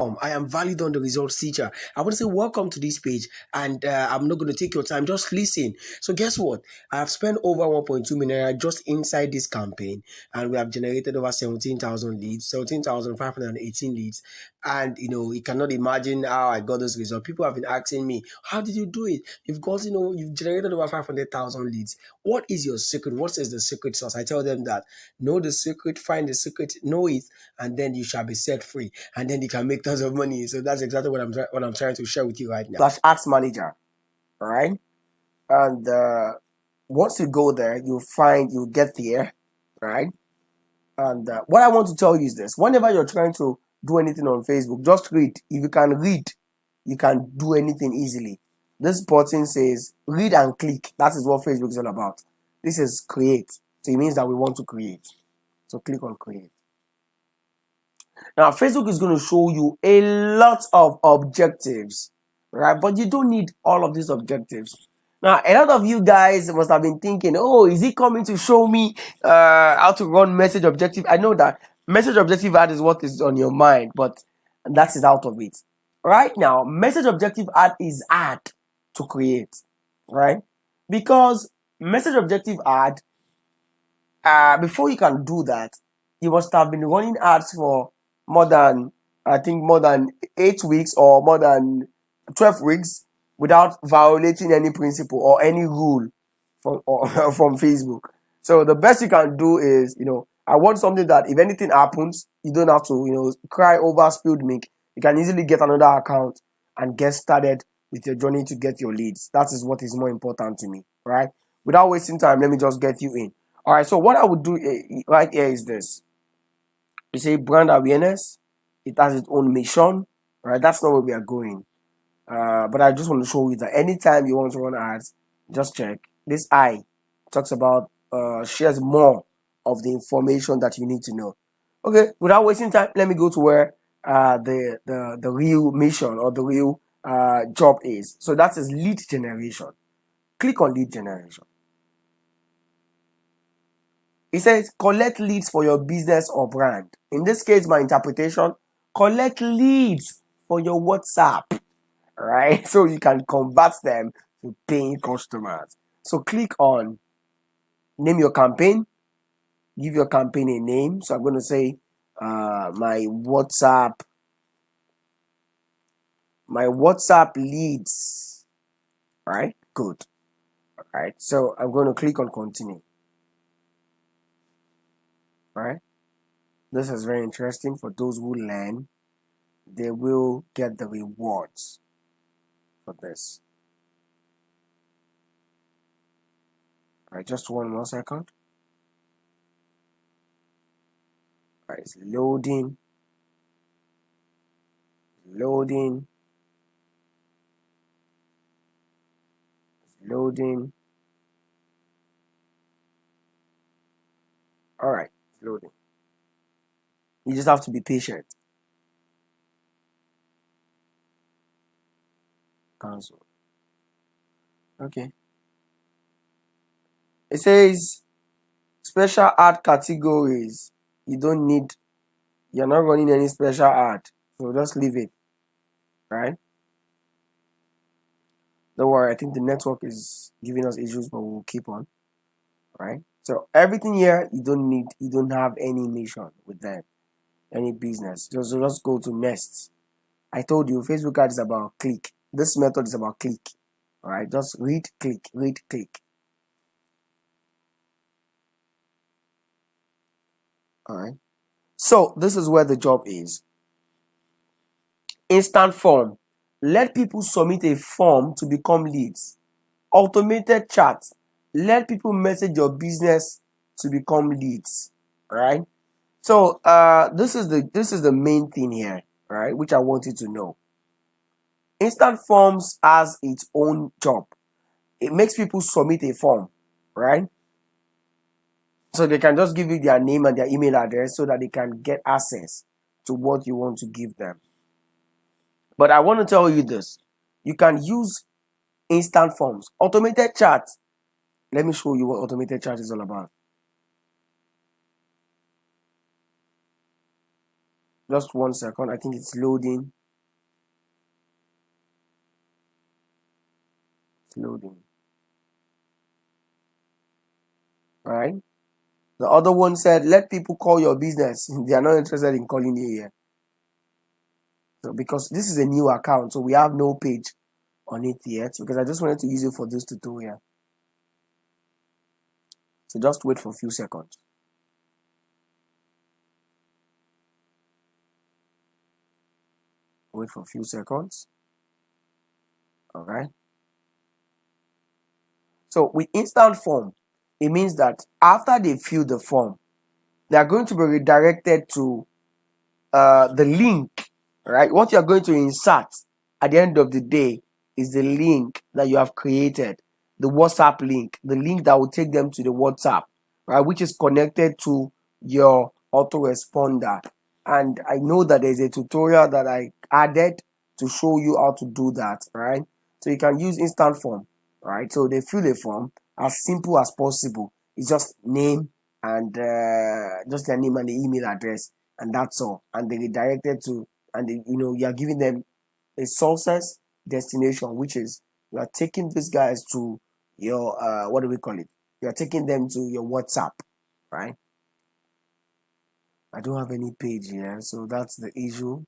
I am valid on the results teacher. I want to say welcome to this page, and I'm not going to take your time. Just listen. So guess what? I have spent over 1.2 million just inside this campaign, and we have generated over 17,000 leads, 17,518 leads. And you cannot imagine how I got those results. People have been asking me, "How did you do it? You've generated over 500,000 leads. What is your secret? What is the secret sauce?" I tell them that know the secret, find the secret, know it, and then you shall be set free, and then you can make tons of money. So that's exactly what I'm trying to share with you right now. Slash Ads Manager, all right? And once you go there, you'll get there, right? And what I want to tell you is this: whenever you're trying to do anything on Facebook, just read. If you can read, you can do anything easily. This button says read and click. That is what Facebook is all about. This is create. So it means that we want to create. So click on create. Now, Facebook is going to show you a lot of objectives, right? But you don't need all of these objectives. Now, a lot of you guys must have been thinking, oh, is he coming to show me how to run message objective? I know that message objective ad is what is on your mind, but that is out of it. Right now, message objective ad is hard to create, right? Because message objective ad, before you can do that, you must have been running ads for more than 8 weeks or more than 12 weeks without violating any principle or any rule from Facebook. So the best you can do is, I want something that if anything happens, you don't have to, cry over spilled milk. You can easily get another account and get started with your journey to get your leads. That is what is more important to me, right? Without wasting time, let me just get you in. All right, so what I would do right here is this. You say brand awareness. It has its own mission, right? That's not where we are going. But I just want to show you that anytime you want to run ads, just check. This I talks about, shares more of the information that you need to know. Okay, without wasting time, let me go to where the real mission or the real job is. So that is lead generation. Click on lead generation. It says collect leads for your business or brand. In this case, my interpretation, collect leads for your WhatsApp, right? So you can convert them to paying customers. So click on name your campaign, give your campaign a name. So I'm going to say my WhatsApp leads, right? Good. All right. So I'm going to click on continue. Right? This is very interesting. For those who learn, they will get the rewards for this. All right, just one more second. All right, it's loading. Loading. Loading. All right, it's loading. You just have to be patient. Cancel. Okay. It says special ad categories. You're not running any special ad. So just leave it. Right? Don't worry, I think the network is giving us issues, but we'll keep on. Right? So everything here, you don't have any mission with that, any business. Just go to next. I told you Facebook ad is about click. This method is about click. All right, just read, click, read, click. All right. So this is where the job is. Instant form. Let people submit a form to become leads. Automated chat. Let people message your business to become leads. All right. So this is the main thing here, right? Which I want you to know. Instant forms has its own job. It makes people submit a form, right? So they can just give you their name and their email address so that they can get access to what you want to give them. But I want to tell you this. You can use instant forms. Automated chat. Let me show you what automated chat is all about. Just 1 second. I think it's loading. It's loading. All right. The other one said, let people call your business. They are not interested in calling you here. So because this is a new account, so we have no page on it yet, because I just wanted to use it for this tutorial. So just wait for a few seconds. Wait for a few seconds. All right. So with instant form, it means that after they fill the form, they are going to be redirected to the link, right? What you are going to insert at the end of the day is the link that you have created, the WhatsApp link, the link that will take them to the WhatsApp, right? Which is connected to your autoresponder. And I know that there's a tutorial that I added to show you how to do that, right? So you can use instant form, right? So they fill a form as simple as possible. It's just name and just their name and the email address, and that's all. And they redirected to, and they, you are giving them a sources destination, which is you are taking these guys to your what do we call it? You are taking them to your WhatsApp, right? I don't have any page here, so that's the issue.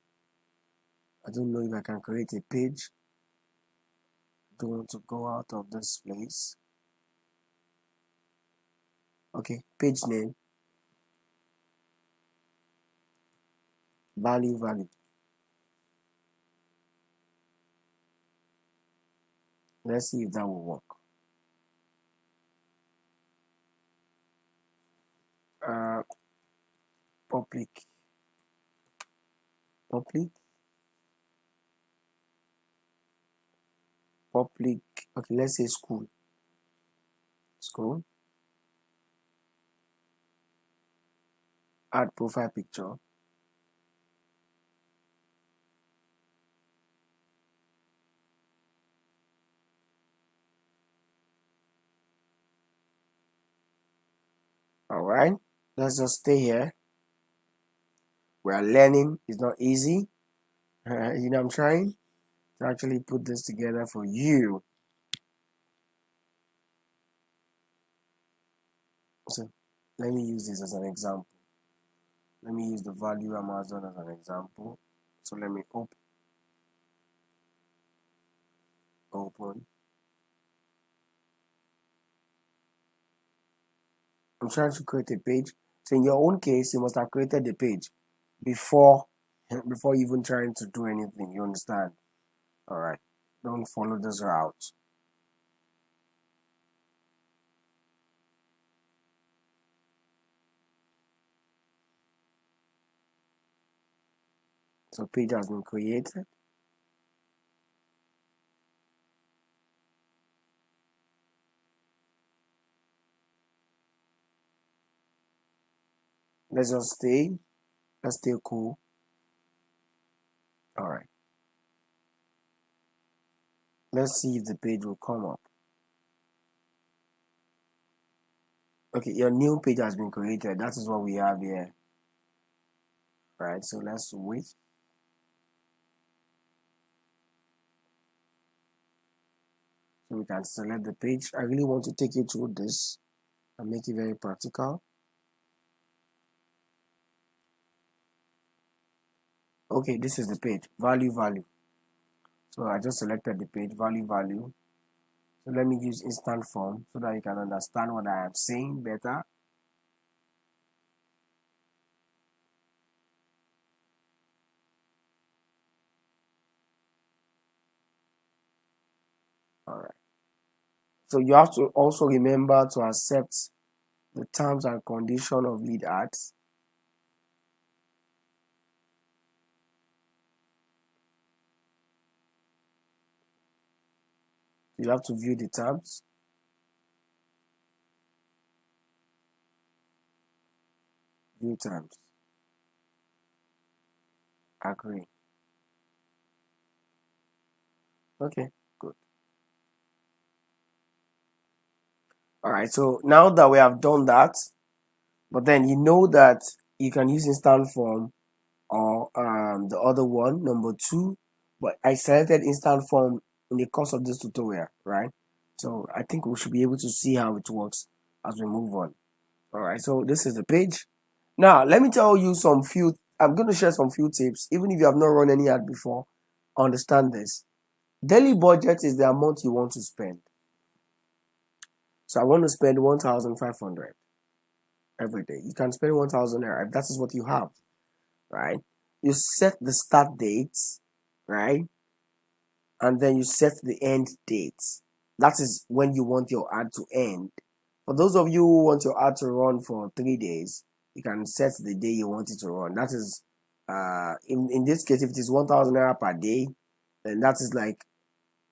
I don't know if I can create a page. I don't want to go out of this place. Okay, page name, value. Let's see if that will work. Public. Okay, let's say school. Add profile picture. All right, let's just stay here. We are learning. It's not easy. I'm trying to actually put this together for you. So let me use this as an example. Let me use the value Amazon as an example. So let me open. I'm trying to create a page. So in your own case, you must have created the page before even trying to do anything. You understand? All right. Don't follow this route. So page has been created. Let's just stay. Let's stay cool. All right. Let's see if the page will come up. Okay, your new page has been created. That is what we have here. All right, so let's wait. So we can select the page. I really want to take you through this and make it very practical. Okay, this is the page, value. So I just selected the page, value. So let me use instant form so that you can understand what I am saying better. All right. So you have to also remember to accept the terms and condition of lead ads. You have to view the terms. View terms. Agree. Okay, good. All right, so now that we have done that, but then you know that you can use instant form or for the other one, number 2, but I selected instant form in the course of this tutorial, right? So I think we should be able to see how it works as we move on. All right, so this is the page. Now let me tell you I'm going to share some few tips. Even if you have not run any ad before, understand this. Daily budget is the amount you want to spend. So I want to spend 1,500 every day. You can spend 1,000 naira if that is what you have, right? You set the start date, right? And then you set the end date. That is when you want your ad to end. For those of you who want your ad to run for 3 days, you can set the day you want it to run. That is, in this case, if it is 1,000 naira per day, then that is like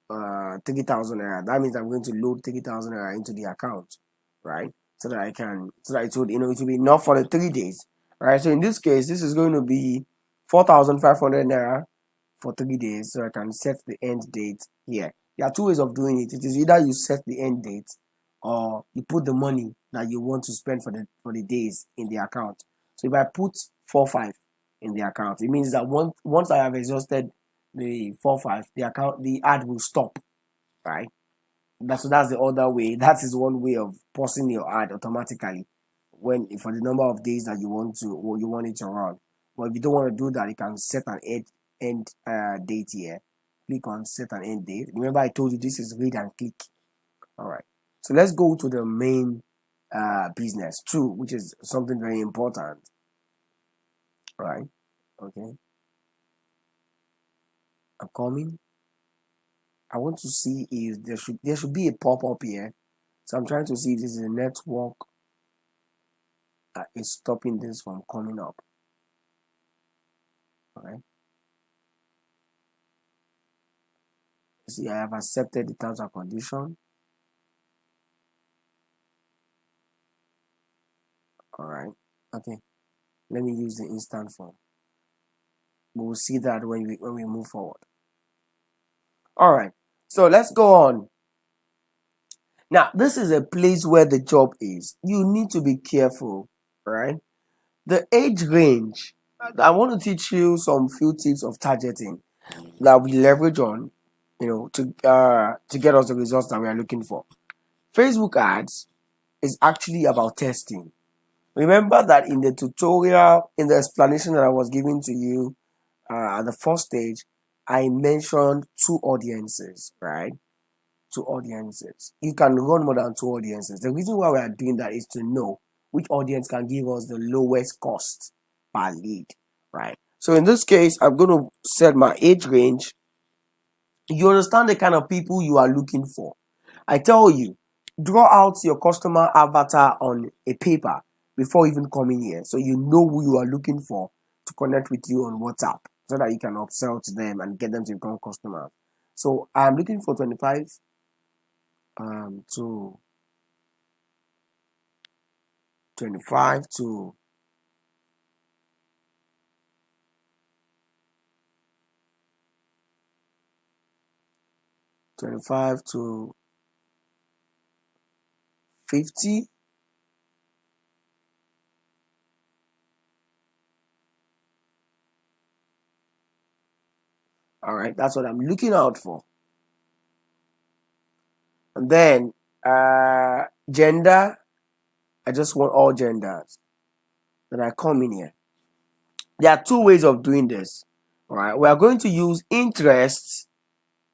3,000 naira. That means I'm going to load 3,000 naira into the account, right? So that it would, it will be enough for the 3 days, right? So in this case, this is going to be 4,500 naira for 3 days. So I can set the end date here. There are two ways of doing it. It is either you set the end date or you put the money that you want to spend for the days in the account. So if I put 4,500 in the account, it means that once I have exhausted the 4,500, the ad will stop, right? That's the other way. That is one way of pausing your ad automatically for the number of days that you want it to run. But if you don't want to do that, you can set an end date here. Click on set an end date. Remember, I told you this is read and click. All right. So let's go to the main business 2, which is something very important. All right. Okay. I'm coming. I want to see if there should be a pop-up here. So I'm trying to see if this is a network that is stopping this from coming up. All right. See, I have accepted the terms and conditions. All right. Okay. Let me use the instant form. We'll see that when we move forward. All right. So let's go on. Now, this is a place where the job is. You need to be careful, right? The age range. I want to teach you some few tips of targeting that we leverage on, to get us the results that we are looking for. Facebook ads is actually about testing. Remember that in the tutorial, in the explanation that I was giving to you at the first stage, I mentioned 2 audiences, right? 2 audiences. You can run more than 2 audiences. The reason why we are doing that is to know which audience can give us the lowest cost per lead, right? So in this case, I'm going to set my age range. You understand the kind of people you are looking for. I tell you, draw out your customer avatar on a paper before even coming here, so you know who you are looking for to connect with you on WhatsApp, so that you can upsell to them and get them to become customers. So I'm looking for 25 to 25 to 25 to 50. All right, that's what I'm looking out for. And then gender, I just want all genders. Then I come in here. There are 2 ways of doing this. All right, we are going to use interests.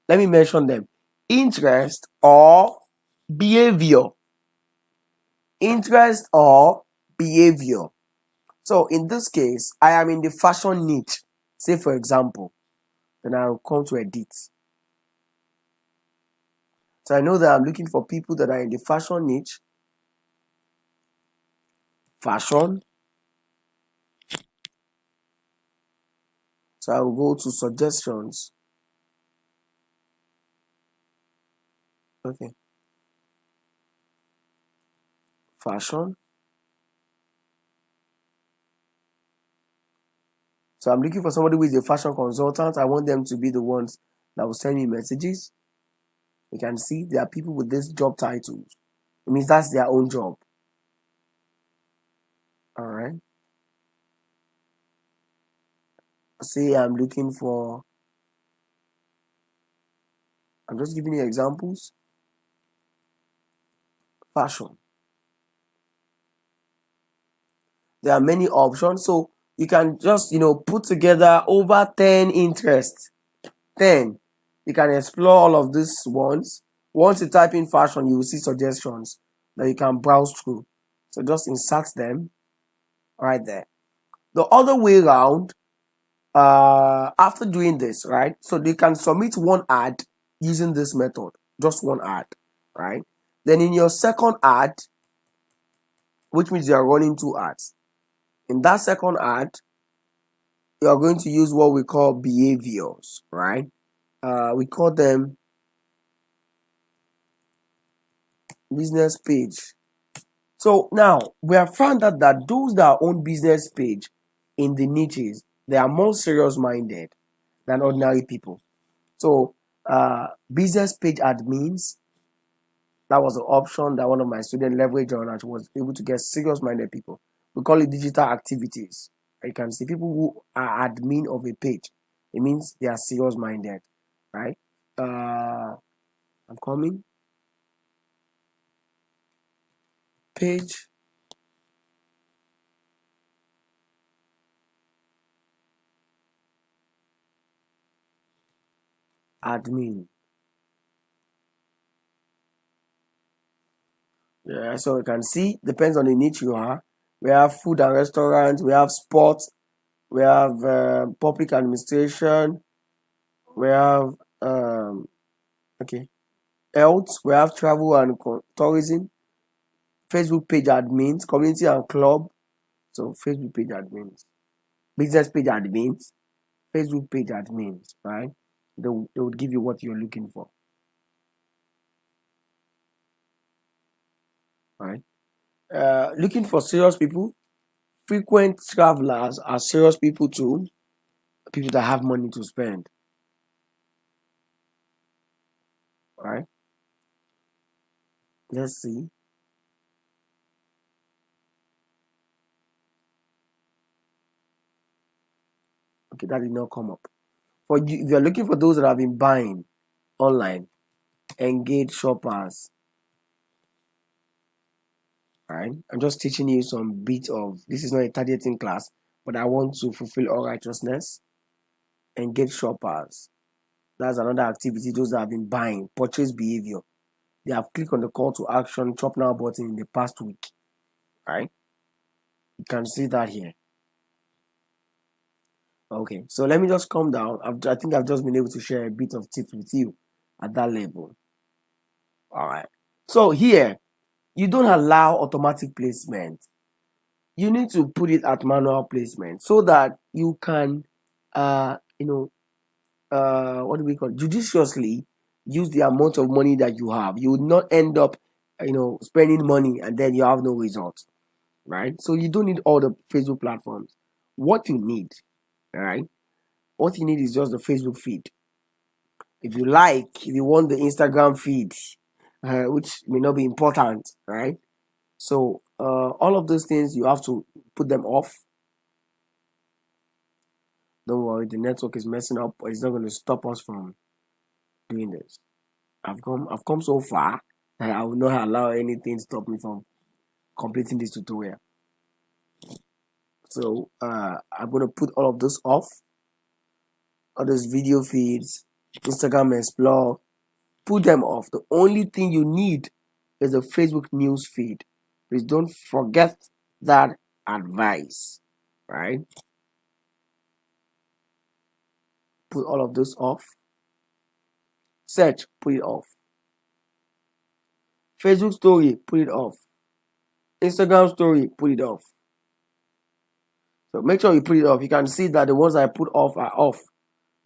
Let me mention them: interest or behavior. Interest or behavior. So in this case, I am in the fashion niche. Say for example, then I will come to edit. So I know that I'm looking for people that are in the fashion niche. Fashion. So I will go to suggestions. Okay. Fashion. So I'm looking for somebody who is a fashion consultant. I want them to be the ones that will send me messages. You can see there are people with this job titles. It means that's their own job. All right. Say I'm looking for, I'm just giving you examples. Fashion. There are many options, so you can just put together over 10 interests. 10. You can explore all of these ones. Once you type in fashion, you will see suggestions that you can browse through. So just insert them right there. The other way around, after doing this, right? So they can submit one ad using this method, just one ad, right? Then in your second ad, which means you are running two ads. In that second ad, you are going to use what we call behaviors, right? We call them business page. So now we have found out that those that own business page in the niches, they are more serious minded than ordinary people. So business page admins, that was an option that one of my students leveraged on and was able to get serious minded people. We call it digital activities. You can see people who are admin of a page. It means they are serious minded, right? I'm coming. Page admin. Yeah, so you can see, depends on the niche you are. We have food and restaurants, we have sports, we have public administration, we have health, we have travel and tourism, Facebook page admins, community and club. So Facebook page admins, business page admins, Facebook page admins, right? They would give you what you're looking for, right? Looking for serious people. Frequent travelers are serious people too. People that have money to spend, right? Let's see. Okay, that did not come up. For you, if you're looking for those that have been buying online, engage shoppers. Right? I'm just teaching you some bit of, this is not a targeting class, but I want to fulfill all righteousness. Engage shoppers. That's another activity. Those that have been buying, purchase behavior. They have clicked on the call to action, shop now button in the past week. Right? You can see that here. Okay, so let me just calm down. I think I've just been able to share a bit of tips with you at that level. All right. So here, you don't allow automatic placement. You need to put it at manual placement so that you can, what do we call it? Judiciously use the amount of money that you have. You would not end up, spending money and then you have no results, right? So you don't need all the Facebook platforms. What you need, all right? What you need is just the Facebook feed. If you want the Instagram feed, which may not be important, right? So all of those things you have to put them off. Don't worry, the network is messing up, but it's not going to stop us from doing this. I've come so far that I will not allow anything to stop me from completing this tutorial. So I'm going to put all of those off. All those video feeds, Instagram Explore, put them off. The only thing you need is a Facebook news feed. Please don't forget that advice, right? Put all of those off. Search, put it off. Facebook story, put it off. Instagram story, put it off. So make sure you put it off. You can see that the ones I put off are off.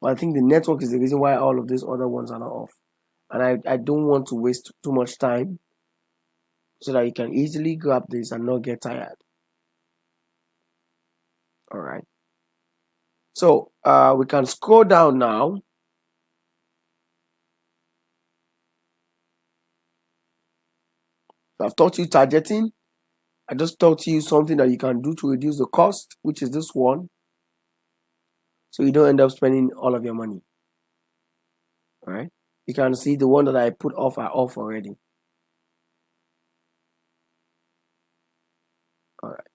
But I think the network is the reason why all of these other ones are not off. And I don't want to waste too much time so that you can easily grab this and not get tired. All right. So we can scroll down now. I've taught you targeting. I just taught you something that you can do to reduce the cost, which is this one. so you don't end up spending all of your money. All right, you can see the one that I put off are off already. All right,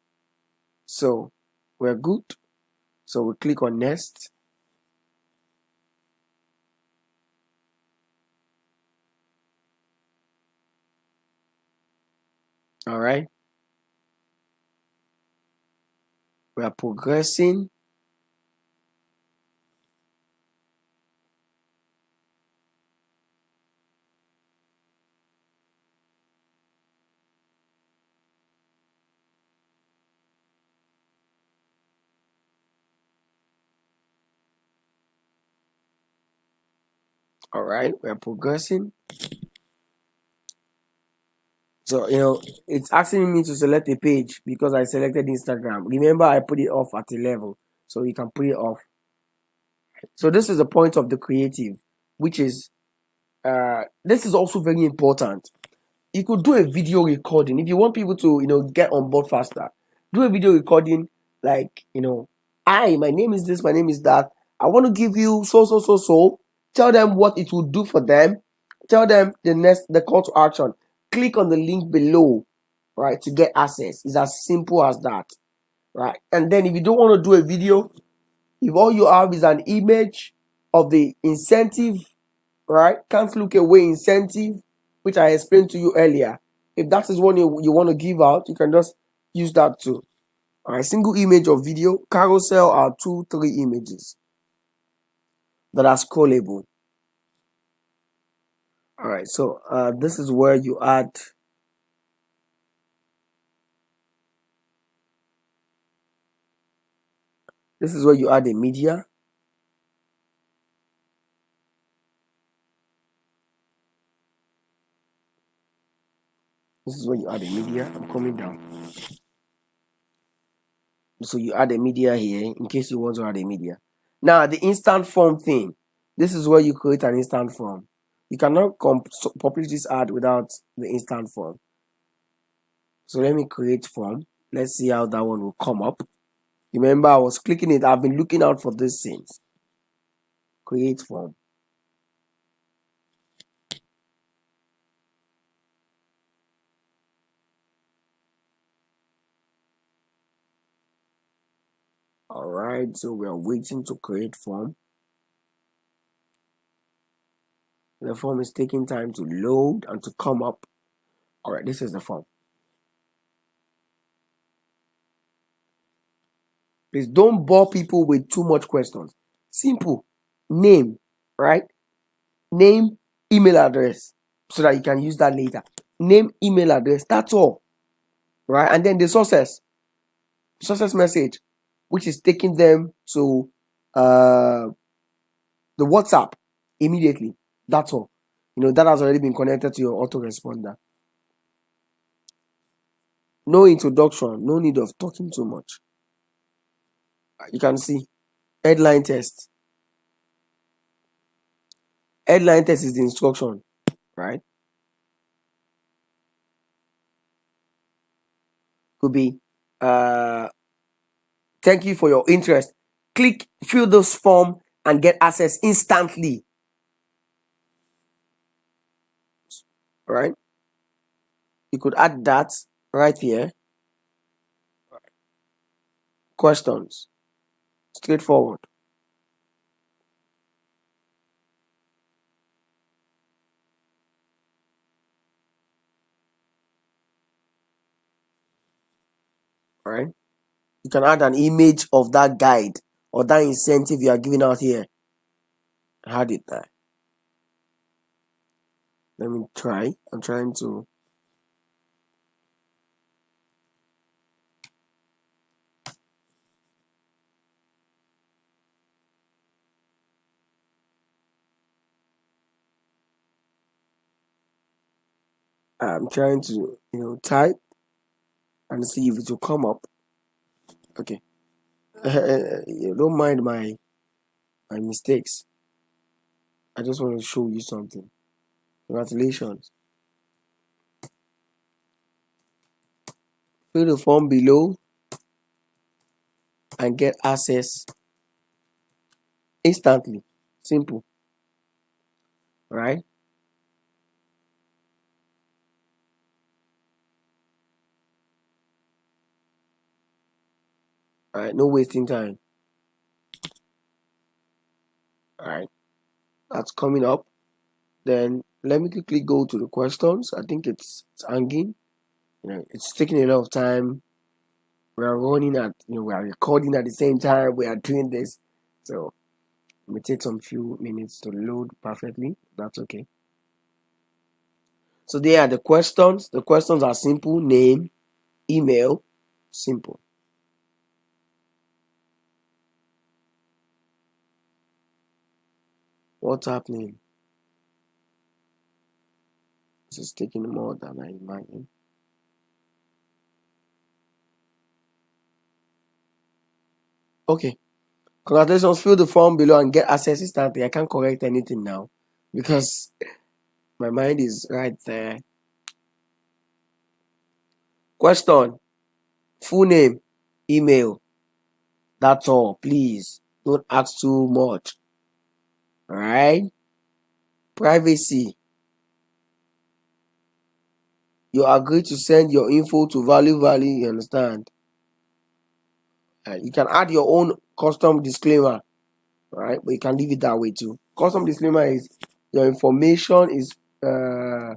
so we're good. So we click on next. All right, we are progressing. All right, we are progressing. So it's asking me to select a page because I selected Instagram. Remember, I put it off at a level, so you can put it off. So this is the point of the creative, which is this is also very important. You could do a video recording if you want people to get on board faster. Do a video recording like hi, my name is this, my name is that. I want to give you so. Tell them what it will do for them. Tell them the call to action. Click on the link below, right, to get access. It's as simple as that, right? And then if you don't want to do a video, if all you have is an image of the incentive, right? Can't look away incentive, which I explained to you earlier. If that is one you want to give out, you can just use that too. All right, single image or video. Carousel are 2-3 images that are scrollable. All right, so this is where you add. This is where you add a media. This is where you add a media. I'm coming down. So you add a media here in case you want to add a media. Now the instant form thing. This is where you create an instant form. You cannot populate this ad without the instant form. So let me create form. Let's see how that one will come up. Remember, I was clicking it. I've been looking out for these things. Create form. All right, so we are waiting to create form. The form is taking time to load and to come up. All right, this is the form. Please don't bore people with too much questions. Simple. Name, right? Name, email address, so that you can use that later. Name, email address, that's all. Right? And then the success message, which is taking them to the WhatsApp immediately. That's all. That has already been connected to your autoresponder. No introduction, no need of talking too much. You can see headline test. Headline test is the instruction, right? Could be thank you for your interest. Click, fill this form and get access instantly. Right? You could add that right here. Questions. Straightforward. Right? You can add an image of that guide or that incentive you are giving out here. Add it there. Let me try. I'm trying to. I'm trying to, type and see if it will come up. Okay. You don't mind my mistakes. I just want to show you something. Congratulations. Fill the form below and get access instantly. Simple, right? All right, no wasting time. All right, that's coming up. Then let me quickly go to the questions. I think it's hanging. It's taking a lot of time. We are running at, we are recording at the same time. We are doing this, so it may take some few minutes to load perfectly. That's okay. So there are the questions. The questions are simple: name, email, simple. What's happening? This is taking more than I imagined. Okay. Congratulations. Fill the form below and get access instantly. I can't correct anything now because my mind is right there. Question: full name, email. That's all. Please don't ask too much. All right. Privacy. You agree to send your info to value. You understand? You can add your own custom disclaimer, right? But you can leave it that way too. Custom disclaimer is your information is. I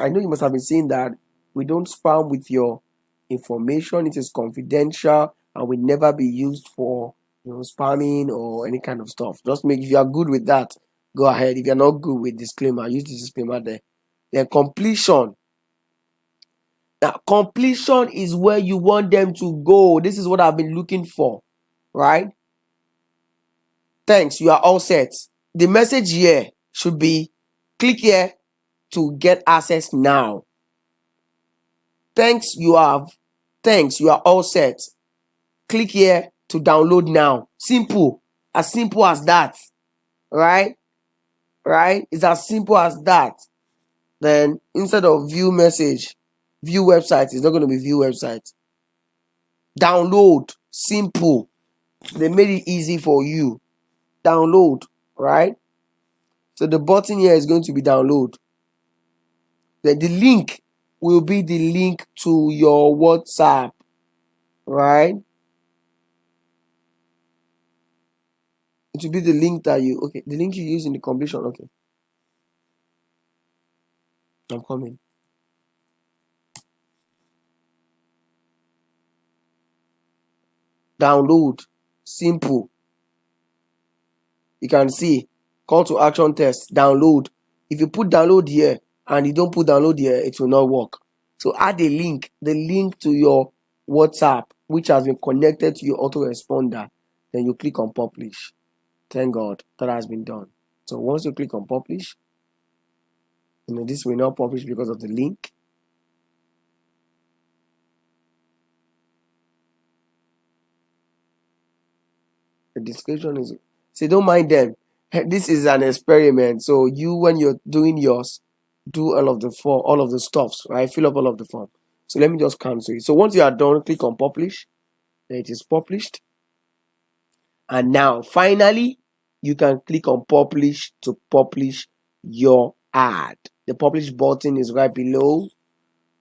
know you must have been seeing that we don't spam with your information. It is confidential and will never be used for spamming or any kind of stuff. Just make, if you are good with that, go ahead. If you're not good with disclaimer, use the disclaimer there. Then completion. Now, completion is where you want them to go. This is what I've been looking for, right? Thanks, you are all set. The message here should be click here to get access now. Thanks, you are all set. Click here to download now. Simple as that, right? It's as simple as that. Then instead of view message, view website, it's not going to be view website. Download, simple. They made it easy for you. Download, right? So the button here is going to be download. Then the link will be the link to your WhatsApp, right? It will be the link that the link you use in the completion. Okay, I'm coming. Download, simple. You can see call to action test, download. If you put download here and you don't put download here, it will not work. So add a link, the link to your WhatsApp, which has been connected to your autoresponder. Then you click on publish. Thank God that has been done. So once you click on publish, this will not publish because of the link. The description is, see, don't mind them. This is an experiment. So you, when you're doing yours, do all of the stuffs, right? Fill up all of the form. So let me just cancel it. So once you are done, click on publish. Then it is published. And now finally, you can click on publish to publish your ad. The publish button is right below.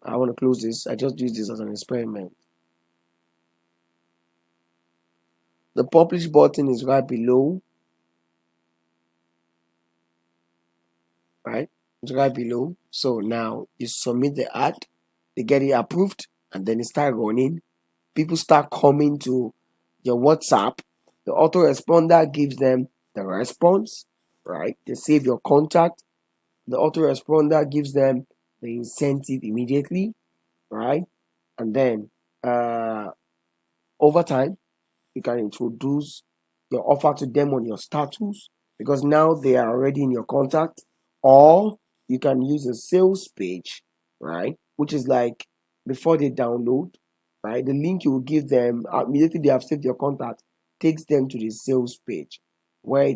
I want to close this. I just use this as an experiment. The publish button is right below. Right? It's right below. So now you submit the ad, they get it approved, and then it start running. People start coming to your WhatsApp. The autoresponder gives them the response, right? They save your contact. The autoresponder gives them the incentive immediately, right? And then over time, you can introduce your offer to them on your status because now they are already in your contact. Or you can use a sales page, right? Which is like before they download, right? The link you will give them immediately they have saved your contact takes them to the sales page where